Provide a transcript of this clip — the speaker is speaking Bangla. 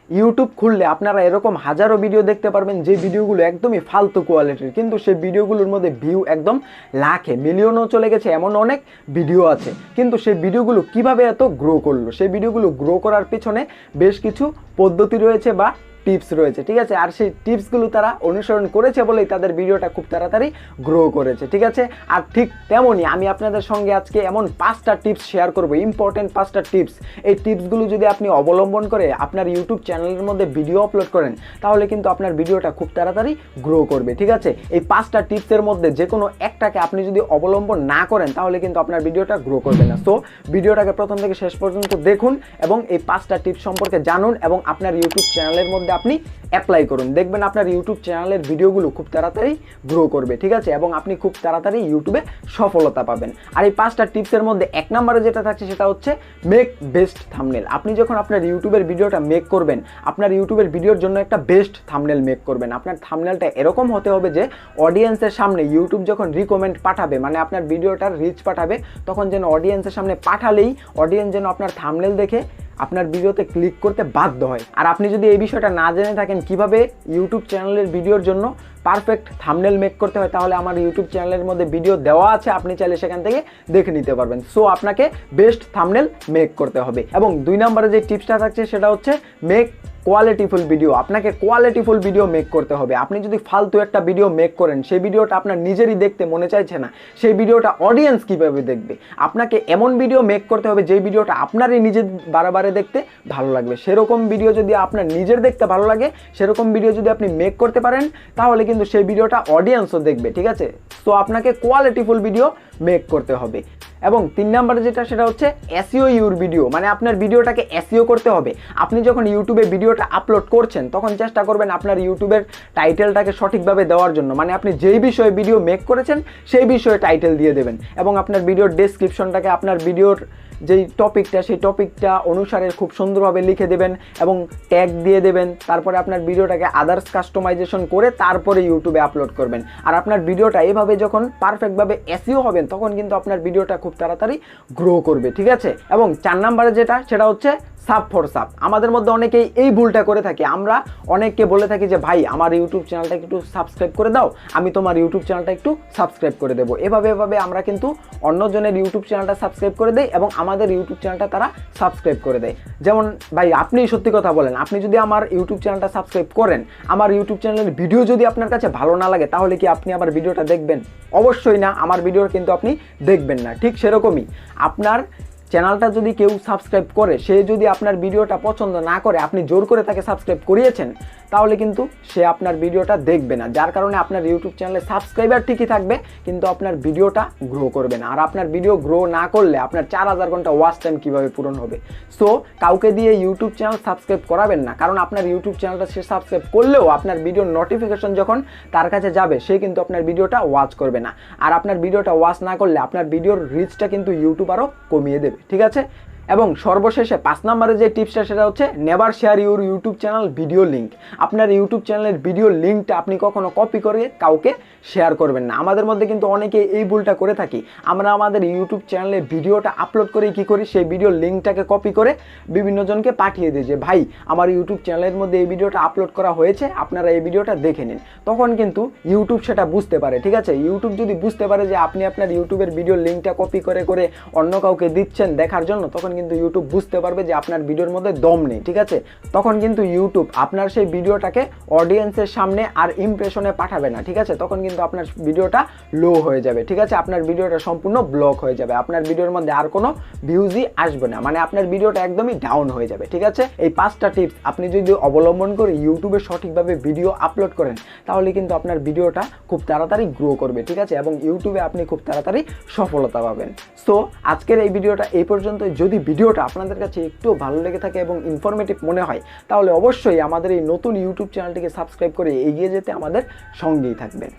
ইউটিউব খুললে আপনারা এরকম হাজারো ভিডিও দেখতে পারবেন যে ভিডিওগুলো একদমই ফালতু কোয়ালিটির, কিন্তু সেই ভিডিওগুলোর মধ্যে ভিউ একদম লাখে মিলিয়নও চলে গেছে, এমন অনেক ভিডিও আছে। কিন্তু সেই ভিডিওগুলো কিভাবে এত গ্রো করলো, সেই ভিডিওগুলো গ্রো করার পিছনে বেশ কিছু পদ্ধতি রয়েছে বা টিপস রয়েছে, ঠিক আছে। আর সেই টিপসগুলো তারা অনুসরণ করেছে বলেই তাদের ভিডিওটা খুব তাড়াতাড়ি গ্রো করেছে, ঠিক আছে। আর ঠিক তেমনই আমি আপনাদের সঙ্গে আজকে এমন 5টা টিপস শেয়ার করব, ইম্পর্টেন্ট 5টা টিপস। এই টিপসগুলো যদি আপনি অবলম্বন করে আপনার ইউটিউব চ্যানেলের মধ্যে ভিডিও আপলোড করেন, তাহলে কিন্তু আপনার ভিডিওটা খুব তাড়াতাড়ি গ্রো করবে, ঠিক আছে। এই 5টা টিপসের মধ্যে যে কোনো একটাকে আপনি যদি অবলম্বন না করেন, তাহলে কিন্তু আপনার ভিডিওটা গ্রো করবে না। সো ভিডিওটাকে প্রথম থেকে শেষ পর্যন্ত দেখুন এবং এই 5টা টিপস সম্পর্কে জানুন এবং আপনার ইউটিউব চ্যানেলের মধ্যে আপনি অ্যাপ্লাই করুন। দেখবেন আপনার ইউটিউব চ্যানেলের ভিডিওগুলো খুব তাড়াতাড়ি গ্রো করবে, ঠিক আছে, এবং আপনি খুব তাড়াতাড়ি ইউটিউবে সফলতা পাবেন। আর এই 5টা টিপসের মধ্যে 1 নম্বরে যেটা থাকছে সেটা হচ্ছে মেক বেস্ট থাম্বনেল। আপনি যখন আপনার ইউটিউবের ভিডিওটা মেক করবেন, আপনার ইউটিউবের ভিডিওর জন্য একটা বেস্ট থাম্বনেল মেক করবেন। আপনার থাম্বনেলটা এরকম হতে হবে যে অডিয়েন্সের সামনে ইউটিউব যখন রিকমেন্ড পাঠাবে, মানে আপনার ভিডিওটার রিচ পাঠাবে, তখন যেন অডিয়েন্সের সামনে পাঠালেই অডিয়েন্স যেন আপনার থাম্বনেল দেখে আপনার ভিডিওতে ক্লিক করতে বাধ্য হয়। আর আপনি যদি এই বিষয়টা না জেনে থাকেন কিভাবে ইউটিউব চ্যানেলের ভিডিওর জন্য পারফেক্ট থাম্বনেল মেক করতে হয়, তাহলে আমার ইউটিউব চ্যানেলের মধ্যে ভিডিও দেওয়া আছে, আপনি চাইলে সেখান থেকে দেখে নিতে পারবেন। সো আপনাকে বেস্ট থাম্বনেল মেক করতে হবে। এবং 2 নম্বরে যে টিপসটা থাকছে সেটা হচ্ছে মেক কোয়ালিটিফুল ভিডিও। আপনাকে কোয়ালিটিফুল ভিডিও মেক করতে হবে। আপনি যদি ফালতু একটা ভিডিও মেক করেন, সেই ভিডিওটা আপনার নিজেরই দেখতে মনে চাইছে না, সেই ভিডিওটা অডিয়েন্স কিভাবে দেখবে? আপনাকে এমন ভিডিও মেক করতে হবে যে ভিডিওটা আপনারই নিজের বারে দেখতে ভালো লাগবে। সেরকম ভিডিও যদি আপনার নিজের দেখতে ভালো লাগে, সেরকম ভিডিও যদি আপনি মেক করতে পারেন, তাহলে কিন্তু সেই ভিডিওটা অডিয়েন্সও দেখবে, ঠিক আছে। তো আপনাকে কোয়ালিটিফুল ভিডিও মেক করতে হবে। এবং 3 নম্বরে যেটা সেটা হচ্ছে এসইও ইউর ভিডিও, মানে আপনার ভিডিওটাকে এসইও করতে হবে। আপনি যখন ইউটিউবে ভিডিওটা আপলোড করছেন, তখন চেষ্টা করবেন আপনার ইউটিউবের টাইটেলটাকে সঠিকভাবে দেওয়ার জন্য, মানে আপনি যেই বিষয়ে ভিডিও মেক করেছেন সেই বিষয়ে টাইটেল দিয়ে দেবেন এবং আপনার ভিডিওর ডেসক্রিপশনটাকে আপনার ভিডিওর যেই টপিকটা সেই টপিকটা অনুসারে খুব সুন্দরভাবে লিখে দেবেন এবং ট্যাগ দিয়ে দেবেন। তারপরে আপনার ভিডিওটাকে আদার্স কাস্টমাইজেশন করে তারপরে ইউটিউবে আপলোড করবেন। আর আপনার ভিডিওটা এভাবে যখন পারফেক্টভাবে এসইও হবেন, তখন কিন্তু আপনার ভিডিওটা খুব তাড়াতাড়ি গ্রো করবে, ঠিক আছে। এবং 4 নম্বরে যেটা সেটা হচ্ছে সাব ফর সাব। আমাদের মধ্যে অনেকেই এই ভুলটা করে থাকি। আমরা অনেককে বলে থাকি যে ভাই আমার ইউটিউব চ্যানেলটা একটু সাবস্ক্রাইব করে দাও, আমি তোমার ইউটিউব চ্যানেলটা একটু সাবস্ক্রাইব করে দেবো। এভাবে আমরা কিন্তু অন্যজনের ইউটিউব চ্যানেলটা সাবস্ক্রাইব করে দেই এবং আমাদের ইউটিউব চ্যানেলটা তারা সাবস্ক্রাইব করে দেয়। যেমন ভাই আপনি সত্যি কথা বলেন, আপনি যদি আমার ইউটিউব চ্যানেলটা সাবস্ক্রাইব করেন, আমার ইউটিউব চ্যানেলের ভিডিও যদি আপনার কাছে ভালো না লাগে, তাহলে কি আপনি আমার ভিডিওটা দেখবেন? অবশ্যই না, আমার ভিডিও কিন্তু আপনি দেখবেন না। ঠিক সেরকমই আপনার চ্যানেলটা যদি কেউ সাবস্ক্রাইব করে, সে যদি আপনার ভিডিওটা পছন্দ না করে, আপনি জোর করে তাকে সাবস্ক্রাইব করিয়েছেন, তাহলে কিন্তু সে আপনার ভিডিওটা দেখবে না, যার কারণে আপনার ইউটিউব চ্যানেলে সাবস্ক্রাইবার ঠিকই থাকবে, কিন্তু আপনার ভিডিওটা গ্রো করবে না। আর আপনার ভিডিও গ্রো না করলে আপনার 4000 ঘন্টা ওয়াচ টাইম কীভাবে পূরণ হবে? সো কাউকে দিয়ে ইউটিউব চ্যানেল সাবস্ক্রাইব করাবেন না, কারণ আপনার ইউটিউব চ্যানেলটা সে সাবস্ক্রাইব করলেও আপনার ভিডিওর নোটিফিকেশন যখন তার কাছে যাবে, সে কিন্তু আপনার ভিডিওটা ওয়াচ করবে না। আর আপনার ভিডিওটা ওয়াচ না করলে আপনার ভিডিওর রিচটা কিন্তু ইউটিউব আরও কমিয়ে দেবে, ঠিক আছে। এবং সর্বশেষে 5 নম্বরে যে টিপসটা সেটা হচ্ছে never share your YouTube channel video link. আপনার ইউটিউব চ্যানেলের ভিডিও লিঙ্কটা আপনি কখনো কপি করে কাউকে শেয়ার করবেন না। আমাদের মধ্যে কিন্তু অনেকে এই ভুলটা করে থাকি। আমরা আমাদের ইউটিউব চ্যানেলে ভিডিওটা আপলোড করে কি করি, সেই ভিডিও লিঙ্কটাকে কপি করে বিভিন্ন জনকে পাঠিয়ে দিই যে ভাই আমার ইউটিউব চ্যানেলের মধ্যে এই ভিডিওটা আপলোড করা হয়েছে, আপনারা এই ভিডিওটা দেখে নিন। তখন কিন্তু ইউটিউব সেটা বুঝতে পারে, ঠিক আছে। ইউটিউব যদি বুঝতে পারে যে আপনি আপনার ইউটিউবের ভিডিও লিঙ্কটা কপি করে অন্য কাউকে দিচ্ছেন দেখার জন্য, তখন কিন্তু ইউটিউব বুঝতে পারবে যে আপনার ভিডিওর মধ্যে দম নেই, ঠিক আছে। তখন কিন্তু ইউটিউব আপনার সেই ভিডিওটাকে অডিয়েন্সের সামনে আর ইমপ্রেশনে পাঠাবে না, ঠিক আছে। তখন কিন্তু আপনার ভিডিওটা লো হয়ে যাবে, ঠিক আছে। আপনার ভিডিওটা সম্পূর্ণ ব্লক হয়ে যাবে, আপনার ভিডিওর মধ্যে আর কোনো ভিউজই আসবে না, মানে আপনার ভিডিওটা একদমই ডাউন হয়ে যাবে, ঠিক আছে। এই 5টা টিপস আপনি যদি অবলম্বন করে ইউটিউবে সঠিকভাবে ভিডিও আপলোড করেন, তাহলে কিন্তু আপনার ভিডিওটা খুব তাড়াতাড়ি গ্রো করবে, ঠিক আছে, এবং ইউটিউবে আপনি খুব তাড়াতাড়ি সফলতা পাবেন। সো আজকের এই ভিডিওটা এই পর্যন্ত। যদি ভিডিওটা আপনাদের কাছে একটু ভালো লেগে থাকে এবং ইনফরমেটিভ মনে হয়, তাহলে অবশ্যই আমাদের এই নতুন ইউটিউব চ্যানেলটিকে সাবস্ক্রাইব করে এগিয়ে যেতে আমাদের সঙ্গেই থাকবেন।